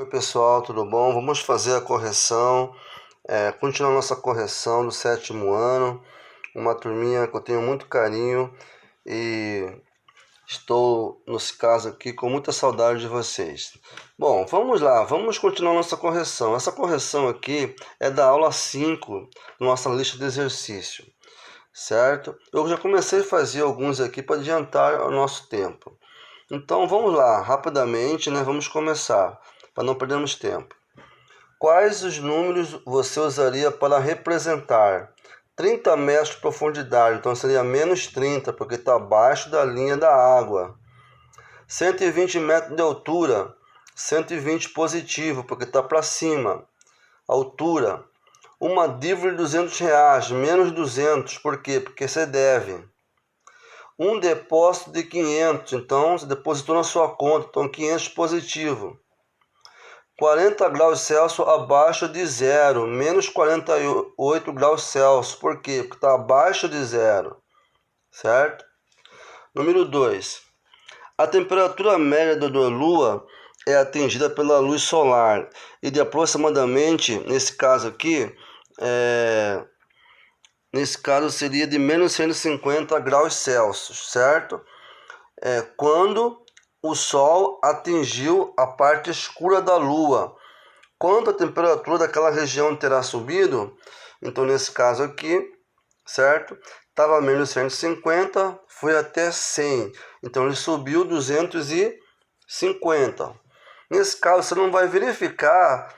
Oi pessoal, tudo bom? Vamos fazer a correção, continuar nossa correção do 7º ano, uma turminha que eu tenho muito carinho e estou, nesse caso aqui, com muita saudade de vocês. Bom, vamos lá, vamos continuar nossa correção. Essa correção aqui é da aula 5, nossa lista de exercício, certo? Eu já comecei a fazer alguns aqui para adiantar o nosso tempo. Então vamos lá, rapidamente, né? Vamos começar, para não perdermos tempo. Quais os números você usaria para representar 30 metros de profundidade? Então seria menos 30, porque está abaixo da linha da água. 120 metros de altura, 120 positivo, porque está para cima. Altura, uma dívida de R$200, menos 200, por quê? Porque você deve. Um depósito de 500, então você depositou na sua conta, então 500 positivo. 40 graus Celsius abaixo de zero, menos 48 graus Celsius, por quê? Porque está abaixo de zero, certo? Número 2. A temperatura média da Lua é atingida pela luz solar e de aproximadamente, nesse caso aqui, seria de menos 150 graus Celsius, certo? Quando o Sol atingiu a parte escura da Lua. Quando a temperatura daquela região terá subido? Então, nesse caso aqui, certo? Estava menos 150, foi até 100. Então, ele subiu 250. Nesse caso, você não vai verificar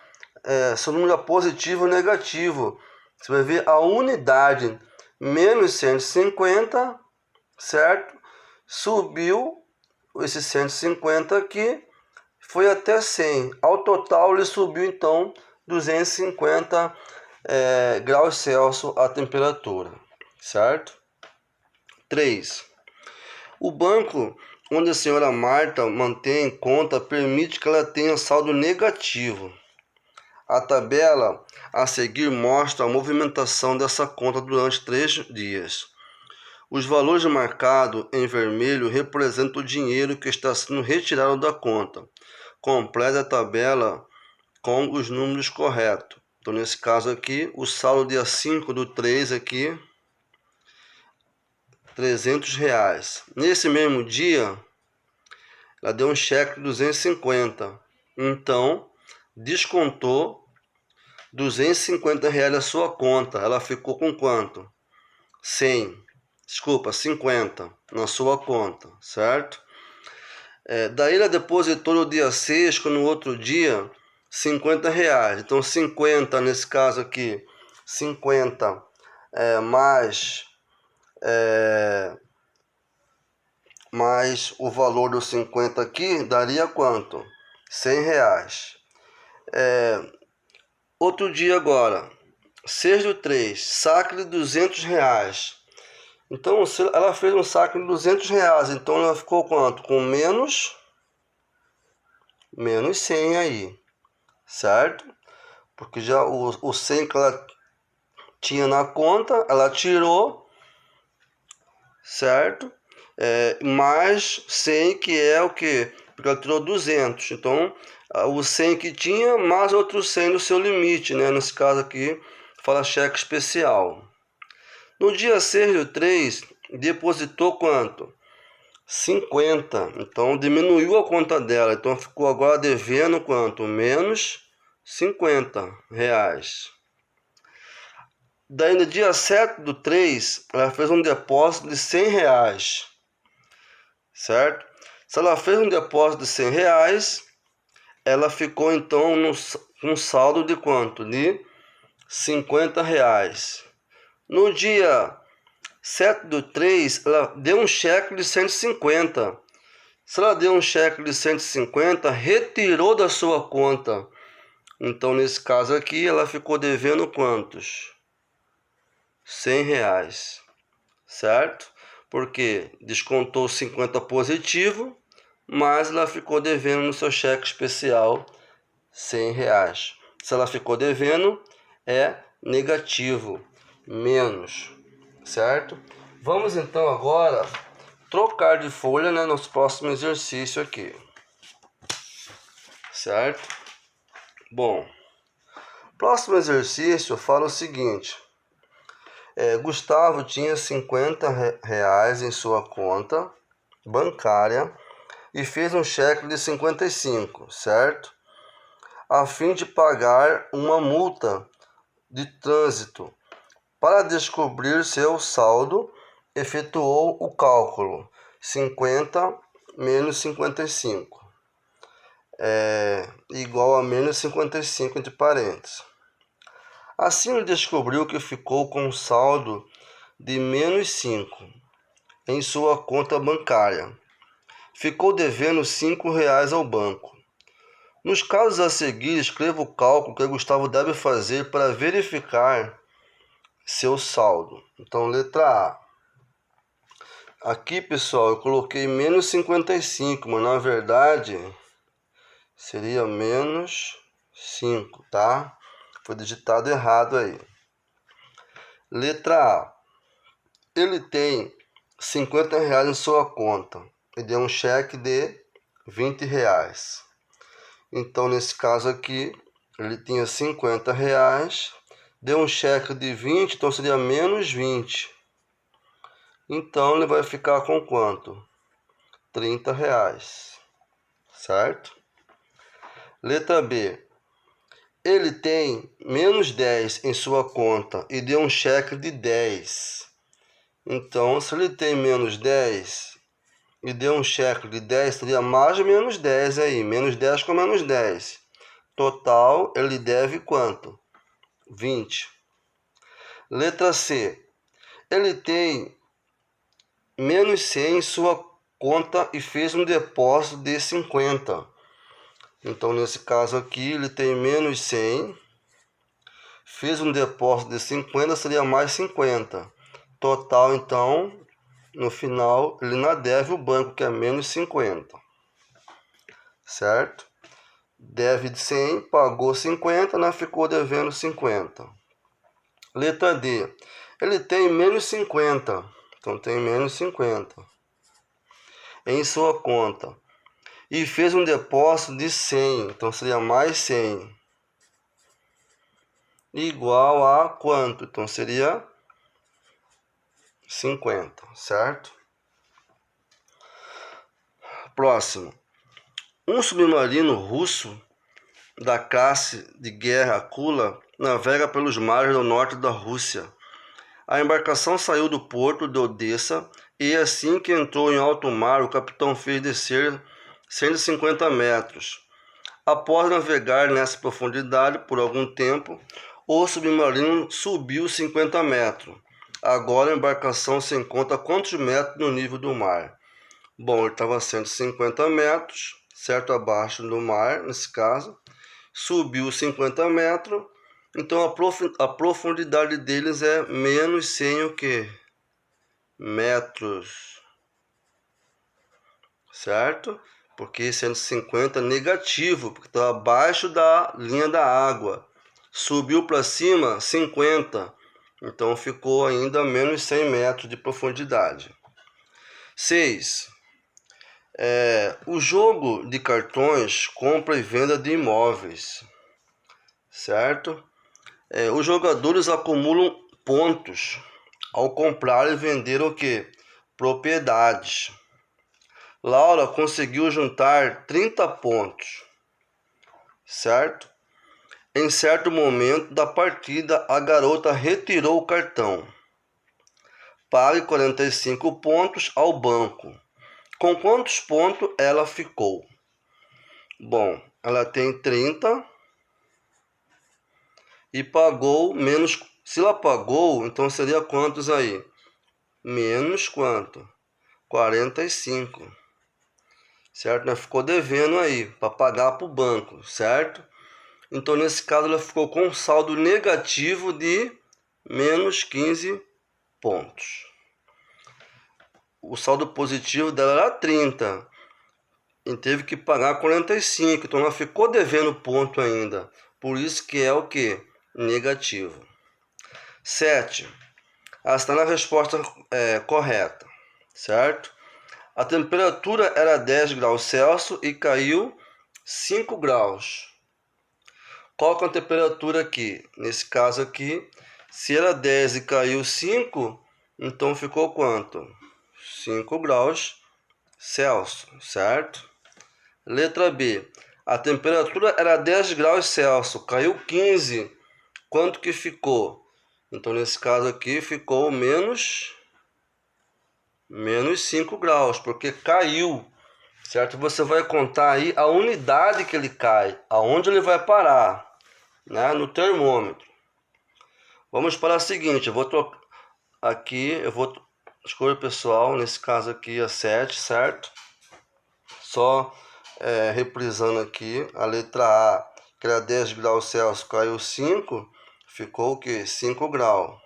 se o número é positivo ou negativo. Você vai ver a unidade, menos 150, certo? Subiu esse 150 aqui, foi até 100. Ao total, ele subiu, então, 250 graus Celsius a temperatura, certo? 3. O banco onde a senhora Marta mantém conta permite que ela tenha saldo negativo. A tabela a seguir mostra a movimentação dessa conta durante 3 dias. Os valores marcados em vermelho representam o dinheiro que está sendo retirado da conta. Complete a tabela com os números corretos. Então, nesse caso aqui, o saldo dia 5/3 aqui, R$300. Nesse mesmo dia, ela deu um cheque de 250. Então, descontou R$250 da sua conta. Ela ficou com quanto? 50 na sua conta, certo? Daí ela depositou no dia 6, no outro dia, R$50. Então 50 nesse caso aqui, 50 mais o valor dos 50 aqui, daria quanto? R$100. Outro dia agora, 6/3, saque de R$200. Então, ela fez um saque de R$200, então ela ficou quanto? Com menos 100 aí, certo? Porque já o 100 que ela tinha na conta, ela tirou, certo? Mais 100 que é o quê? Porque ela tirou 200, então o 100 que tinha, mais outros 100 no seu limite, né? Nesse caso aqui, fala cheque especial. No dia 6/3, depositou quanto? 50. Então, diminuiu a conta dela. Então, ficou agora devendo quanto? Menos R$50. Daí, no dia 7/3, ela fez um depósito de R$100. Certo? Se ela fez um depósito de R$100, ela ficou, então, com saldo de quanto? De R$50. No dia 7/3, ela deu um cheque de 150. Se ela deu um cheque de 150, retirou da sua conta. Então, nesse caso aqui, ela ficou devendo quantos? R$100, certo? Porque descontou 50 positivo, mas ela ficou devendo no seu cheque especial R$100. Se ela ficou devendo, é negativo, menos, certo? Vamos então agora trocar de folha, né, nos próximos exercícios aqui, certo? Bom, próximo exercício fala o seguinte. Gustavo tinha 50 reais em sua conta bancária e fez um cheque de 55, certo? A fim de pagar uma multa de trânsito. Para descobrir seu saldo, efetuou o cálculo 50 menos 55 igual a menos 55 entre parênteses. Assim ele descobriu que ficou com um saldo de menos 5 em sua conta bancária. Ficou devendo 5 reais ao banco. Nos casos a seguir, escreva o cálculo que Gustavo deve fazer para verificar seu saldo. Então, letra A. Aqui, pessoal, eu coloquei menos 55, mas na verdade seria menos 5, tá? Foi digitado errado aí. Letra A. Ele tem 50 reais em sua conta e deu um cheque de 20 reais. Então, nesse caso aqui, ele tinha 50 reais, deu um cheque de 20, então seria menos 20. Então, ele vai ficar com quanto? 30 reais, certo? Letra B. Ele tem menos 10 em sua conta e deu um cheque de 10. Então, se ele tem menos 10 e deu um cheque de 10, seria mais menos 10 aí. Menos 10 com menos 10. Total, ele deve quanto? 20. Letra C. Ele tem menos 100 em sua conta e fez um depósito de 50. Então, nesse caso aqui, ele tem menos 100, fez um depósito de 50, seria mais 50. Total, então, no final, ele não deve o banco, que é menos 50. Certo? Deve de 100, pagou 50, né? Ficou devendo 50. Letra D. Ele tem menos 50. Então, tem menos 50 em sua conta. E fez um depósito de 100. Então, seria mais 100. Igual a quanto? Então, seria 50, certo? Próximo. Um submarino russo da classe de guerra Kula navega pelos mares do norte da Rússia. A embarcação saiu do porto de Odessa e assim que entrou em alto mar, o capitão fez descer 150 metros. Após navegar nessa profundidade por algum tempo, o submarino subiu 50 metros. Agora a embarcação se encontra a quantos metros no nível do mar? Bom, ele estava a 150 metros, certo? Abaixo do mar, nesse caso. Subiu 50 metros. Então a profundidade deles é menos 100 o quê? Metros. Certo? Porque 150 é negativo, porque está abaixo da linha da água. Subiu para cima 50. Então ficou ainda menos 100 metros de profundidade. 6. O jogo de cartões compra e venda de imóveis. Certo? Os jogadores acumulam pontos ao comprar e vender o quê? Propriedades. Laura conseguiu juntar 30 pontos, certo? Em certo momento da partida, a garota retirou o cartão. Pague 45 pontos ao banco. Com quantos pontos ela ficou? Bom, ela tem 30 e pagou menos. Se ela pagou, então seria quantos aí? Menos quanto? 45. Certo? Ela ficou devendo aí para pagar para o banco, certo? Então, nesse caso, ela ficou com um saldo negativo de menos 15 pontos. O saldo positivo dela era 30. E teve que pagar 45. Então, ela ficou devendo ponto ainda. Por isso que é o que? Negativo. 7. Ela está na resposta correta, certo? A temperatura era 10 graus Celsius e caiu 5 graus. Qual que é a temperatura aqui? Nesse caso aqui, se era 10 e caiu 5, então ficou quanto? 5 graus Celsius, certo? Letra B. A temperatura era 10 graus Celsius, caiu 15. Quanto que ficou? Então, nesse caso aqui, ficou menos 5 graus, porque caiu, certo? Você vai contar aí a unidade que ele cai, aonde ele vai parar, né? No termômetro. Vamos para a seguinte, eu vou trocar aqui, escolher pessoal, nesse caso aqui a 7, certo? Só reprisando aqui, a letra A, que era 10 graus Celsius, caiu 5, ficou o que? 5 graus.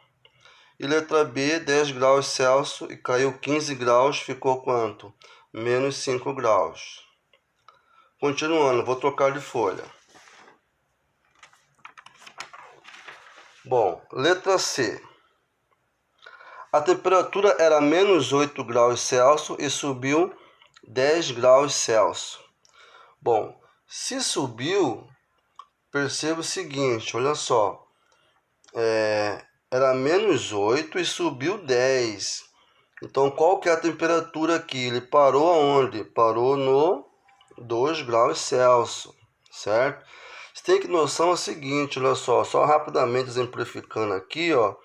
E letra B, 10 graus Celsius e caiu 15 graus, ficou quanto? Menos 5 graus. Continuando, vou trocar de folha. Bom, letra C. A temperatura era menos 8 graus Celsius e subiu 10 graus Celsius. Bom, se subiu, perceba o seguinte, olha só. Era menos 8 e subiu 10. Então, qual que é a temperatura aqui? Ele parou aonde? Parou no 2 graus Celsius, certo? Você tem que noção o seguinte, olha só rapidamente exemplificando aqui, ó.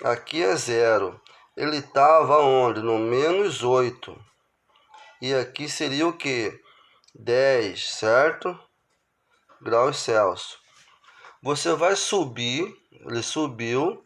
Aqui é 0. Ele estava onde? No menos 8. E aqui seria o que? 10, certo? Graus Celsius. Você vai subir, ele subiu,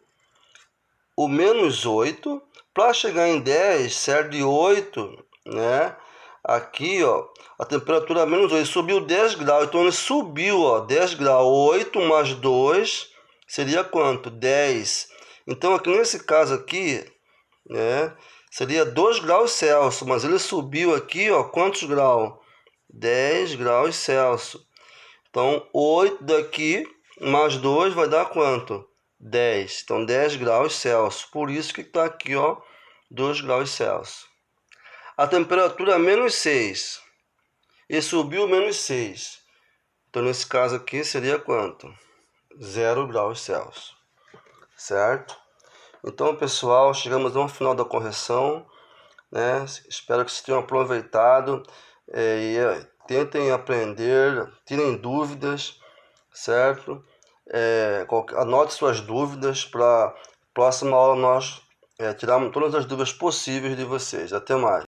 o menos 8, para chegar em 10, certo? De 8, né? Aqui, ó, a temperatura menos 8, subiu 10 graus, então ele subiu, ó, 10 graus, 8 mais 2, seria quanto? 10. Então, aqui nesse caso aqui, né, seria 2 graus Celsius, mas ele subiu aqui, ó, quantos graus? 10 graus Celsius. Então, 8 daqui mais 2 vai dar quanto? 10. Então, 10 graus Celsius. Por isso que está aqui, ó, 2 graus Celsius. A temperatura é menos 6. E subiu menos 6. Então, nesse caso aqui, seria quanto? 0 graus Celsius. Certo? Então, pessoal, chegamos ao final da correção, né? Espero que vocês tenham aproveitado e tentem aprender, tirem dúvidas, certo? Anote suas dúvidas para a próxima aula nós tirarmos todas as dúvidas possíveis de vocês. Até mais.